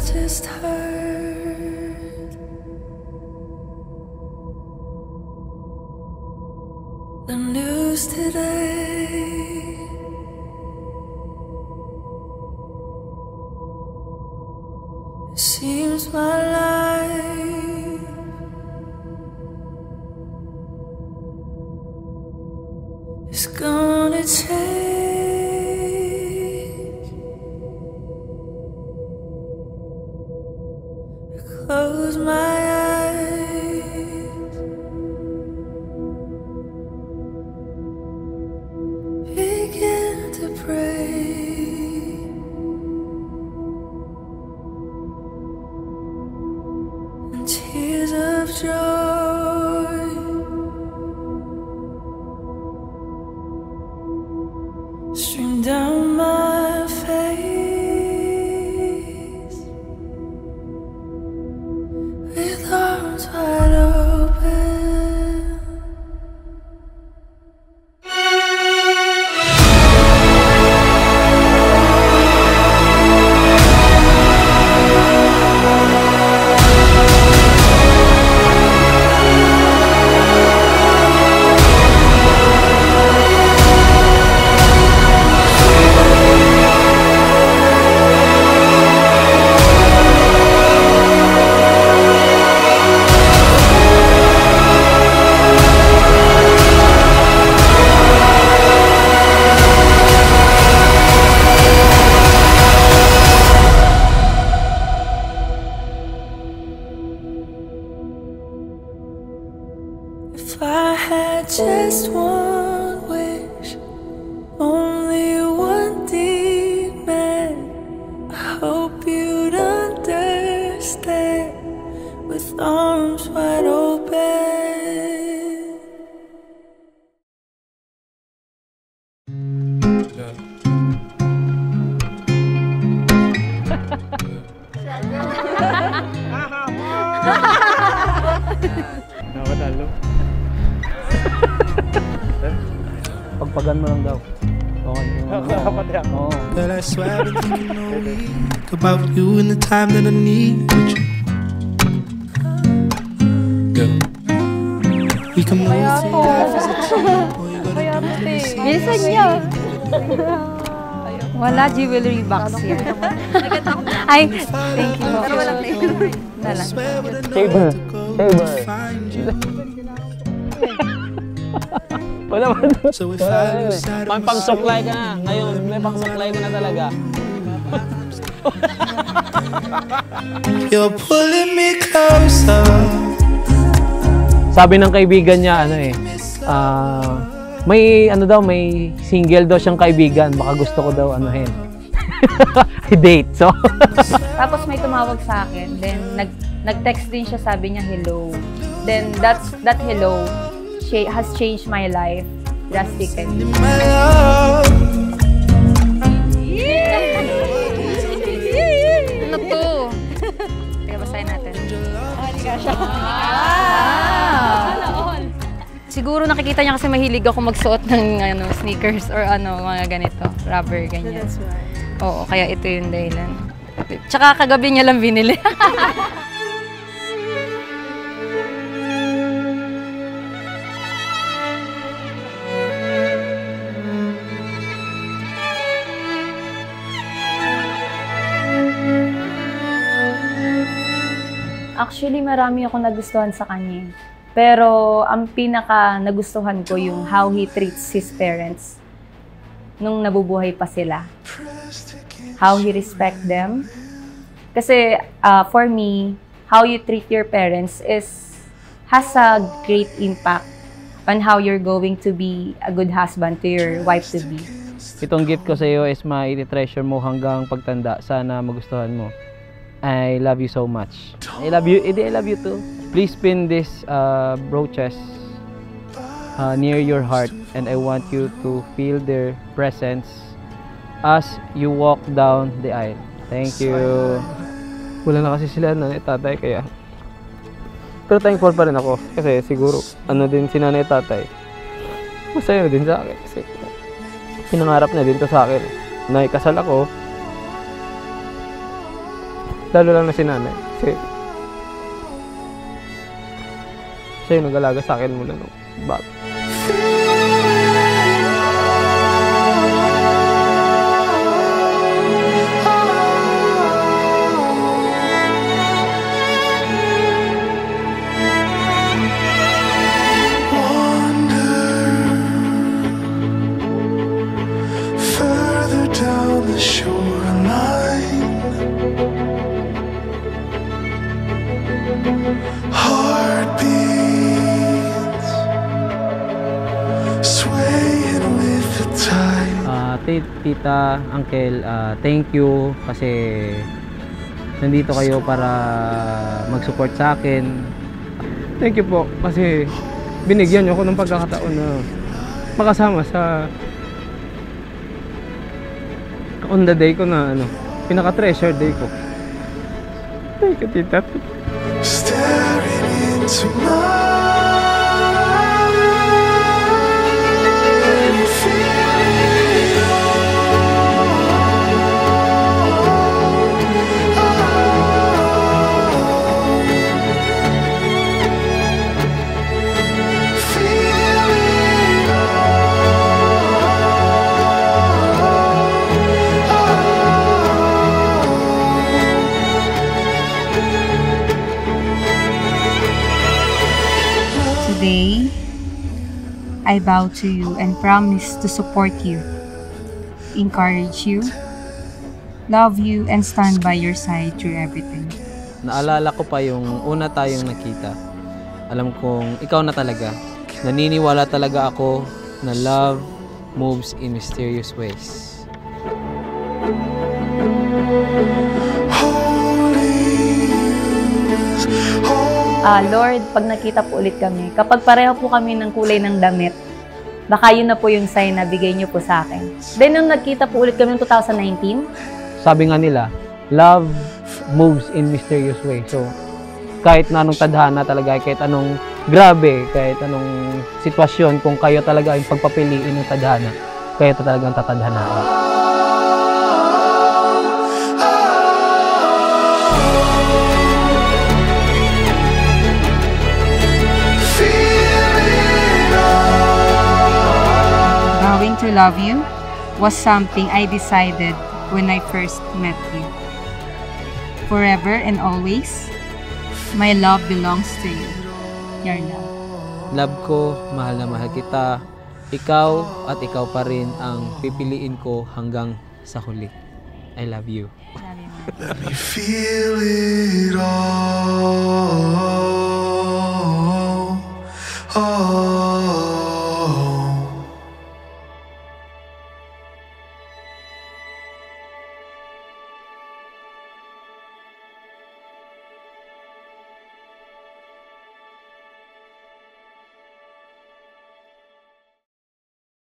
Just heard the news today. It seems my life is gonna change. Close my eyes, begin to pray, and tears of joy stream down my face. With arms wide open, if I had just one wish, only one demand, I hope you'd understand. With arms wide open. Nakatalo. Pagpagan mo lang daw. Okay. But I swear I've been thinking all week about you and the time that I need with you. Girl, we can move through life as a team. Bilisan niyo. Wala jewelry box here. Ay, thank you. Pero walang nalang. Saber. Wala ba? May pang-supply ka na. Ngayon, may pang-supply ka na talaga. You're pulling me closer. Sabi ng kaibigan niya, may may single daw siyang kaibigan. Baka gusto ko daw date. So Tapos may tumawag sa akin. Then nag-text din siya, sabi niya hello. Then that hello has changed my life drastically. My love. Ano to? Kaya basahin natin. Siguro nakikita niya kasi mahilig ako magsuot ng sneakers or mga ganito, rubber, ganyan. Oo, kaya ito yung dahilan. Tsaka kagabi niya lang binili. Actually, marami ako nagustuhan sa kanya. Pero ang pinaka nagustuhan ko yung how he treats his parents nung nabubuhay pa sila. How he respect them. Kasi for me, how you treat your parents has a great impact on how you're going to be a good husband to your wife-to-be. Itong gift ko sa iyo is ma-treasure mo hanggang pagtanda. Sana magustuhan mo. I love you so much. I love you. I love you too. Please pin this brooches near your heart, and I want you to feel their presence as you walk down the aisle. Thank you. Wala na kasi sila nanay tatay, kaya pero thankful pa rin ako kasi siguro ano din si nanay tatay, masaya din sa akin kasi pinangarap na din to sa akin na ikasal ako, lalo lang na si nanay kasi siya yung nag-alaga sa akin mula nung bata. Tita, uncle, thank you kasi nandito kayo para mag-support sa akin. Thank you po kasi binigyan niyo ako ng pagkakataon na makasama sa on the day ko na pinaka-treasure day ko. Thank you, tita. Staring into my Today, I bow to you and promise to support you, encourage you, love you, and stand by your side through everything. Naalala ko pa yung una tayong nakita. Alam kong ikaw na talaga. Naniniwala talaga ako na love moves in mysterious ways. Lord, pag nakita po ulit kami, kapag pareho po kami ng kulay ng damit, baka yun na po yung sign na bigay niyo po sa akin. Then, nung nagkita po ulit kami noong 2019, sabi nga nila, love moves in mysterious ways. So, kahit na anong tadhana talaga, kahit anong grabe, kahit anong sitwasyon, kung kayo talaga yung pagpapiliin ng tadhana, kayo talagang tatadhanaan. to love you was something I decided when I first met you. Forever and always, my love belongs to you. Your love. Love ko, mahal na mahal kita. Ikaw at ikaw pa rin ang pipiliin ko hanggang sa huli. I love you. Love you. Let me feel it all.